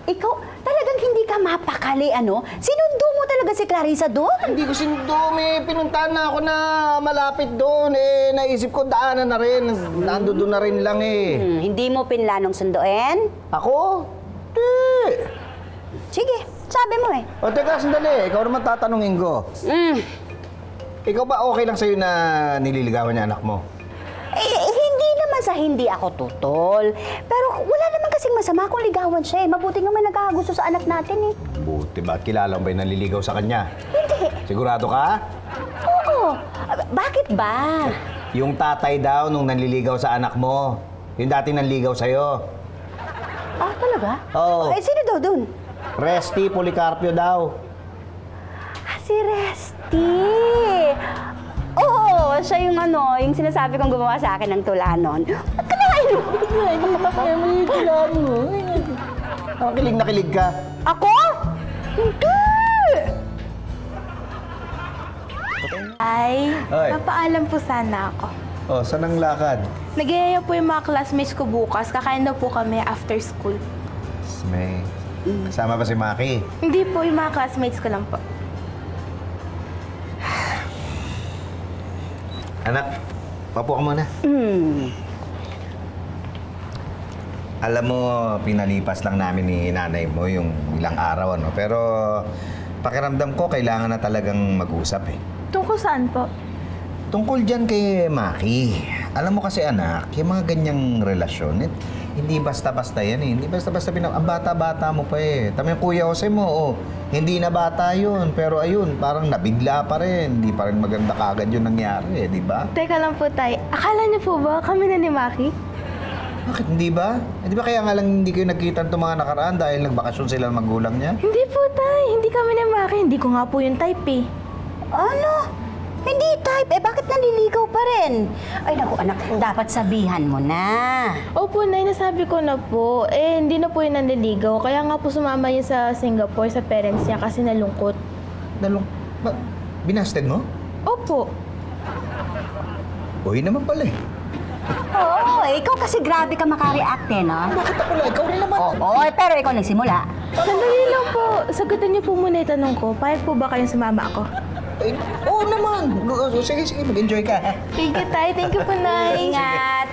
Ikaw, talagang hindi ka mapakali, ano? Sinundo mo talaga si Clarissa doon? Hindi ko sinundo, may pinuntahan na ako na malapit doon. Eh, naisip ko daanan na rin. Nando doon na rin lang eh. Hindi mo pinlanong sunduin? Ako? Di. Sige, sabi mo eh. O teka, sandali. Ikaw naman tatanungin ko. Ikaw ba okay lang sa'yo na nililigawan niya anak mo? Hindi naman sa hindi ako tutol. Pero wala naman kasing masama kung ligawan siya eh. Mabuti nga may nagkakagusto sa anak natin eh. Buti ba? Kilala mo ba yung naliligaw sa kanya? Hindi. Sigurado ka? Oo. Bakit ba? Yung tatay daw nung nanliligaw sa anak mo. Yung dati nanligaw sa'yo. Ah, talaga? Oo. Eh, sino daw dun? Resty Policarpio daw. Ah, si Resty. Oo, siya yung ano, yung sinasabi kong gumawa sa akin ng tulanon. Ba't ka nakain mo? Kilig na kilig ka. Ako? Hindi! Ay, Oy. papaalam po sana ako. Oh, saan ang lakad? Nagyayaya po yung mga classmates ko bukas. Kakain daw po kami after school. May... Kasama ba si Maki? Hindi po, yung mga classmates ko lang po. Anak, papo ka muna. Alam mo, pinalipas lang namin ni nanay mo yung ilang araw, ano? Pero pakiramdam ko, kailangan na talagang mag-usap eh. Tungkol saan po? Tungkol dyan kay Maki. Alam mo kasi anak, yung mga ganyang relasyon, hindi basta-basta yan eh. Hindi basta-basta ang bata-bata mo pa eh. Tama yung Kuya Jose mo, oh. Hindi na bata yun. Pero ayun, parang nabigla pa rin. Hindi pa rin maganda kagad yung nangyari eh, di ba? Teka lang po, Tay. Akala niyo po ba kami na ni Maki? Bakit hindi ba? Eh, di ba kaya nga lang hindi kayo nagkita itong mga nakaraan dahil nagbakasyon sila ng magulang niya? Hindi po, Tay. Hindi kami ni Maki. Hindi ko nga po yung type eh. Ano? Hindi type. Eh, bakit naliligaw pa rin? Ay, naku anak, dapat sabihan mo na. Opo, Nay. Nasabi ko na po. Eh, hindi na po yung nanliligaw. Kaya nga po sumama yun sa Singapore sa parents niya kasi nalungkot. Binasted mo? Opo. Uy naman pala eh. Oo, ikaw kasi grabe ka makareact eh, no? Bakit ako lang? Ikaw rin naman. Oo, pero ikaw nagsimula. Sandali lang po. Sagutin niyo po muna yung tanong ko. Payag po ba kayong sumama ako? Eh, oo naman. Sige, mag-enjoy ka. Thank you, Tay. Thank you po, Nay. Ingat.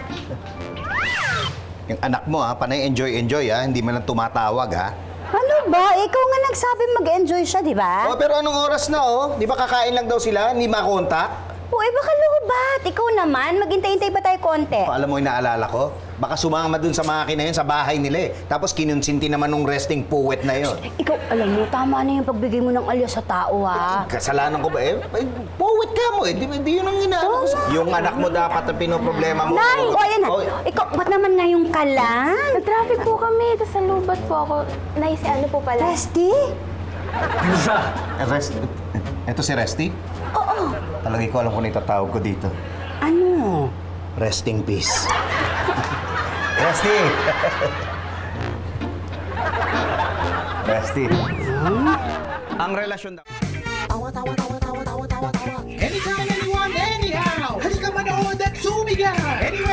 Yung anak mo ha, panay enjoy ha, hindi man lang tumatawag ha. Ano ba? Ikaw nga nagsabi mag-enjoy siya, di ba? Oh, pero anong oras na oh? Di ba kakain lang daw sila, hindi makontak? Oo, baka lubat. Ikaw naman, maghintay-hintay pa tayo konti. Alam mo yung naalala ko? Baka sumama dun sa makina yun sa bahay nila eh. Tapos kinunsinti naman nung resting puwet na yun. Ikaw, alam mo, tama na yung pagbigay mo ng alias sa tao, ha? Kasalanan ko ba eh? Puwet ka mo eh. Di yun ang inaano ko. Yung anak mo dapat ang pinoproblema mo. Nay! O, ayan na. Oh, Ikaw, ba't naman ngayon ka lang? Nag-traffic po kami, tapos nalubat po ako. Nay, si ano po pala? Resty? Ito si Resty? Oo. Talagang ko alam kung itatawag ko dito. Ano? Resting peace. Resty! Resty. Ang relasyon daw. Anytime, anyone, anyhow. Halika manood at sumigaw. Anywhere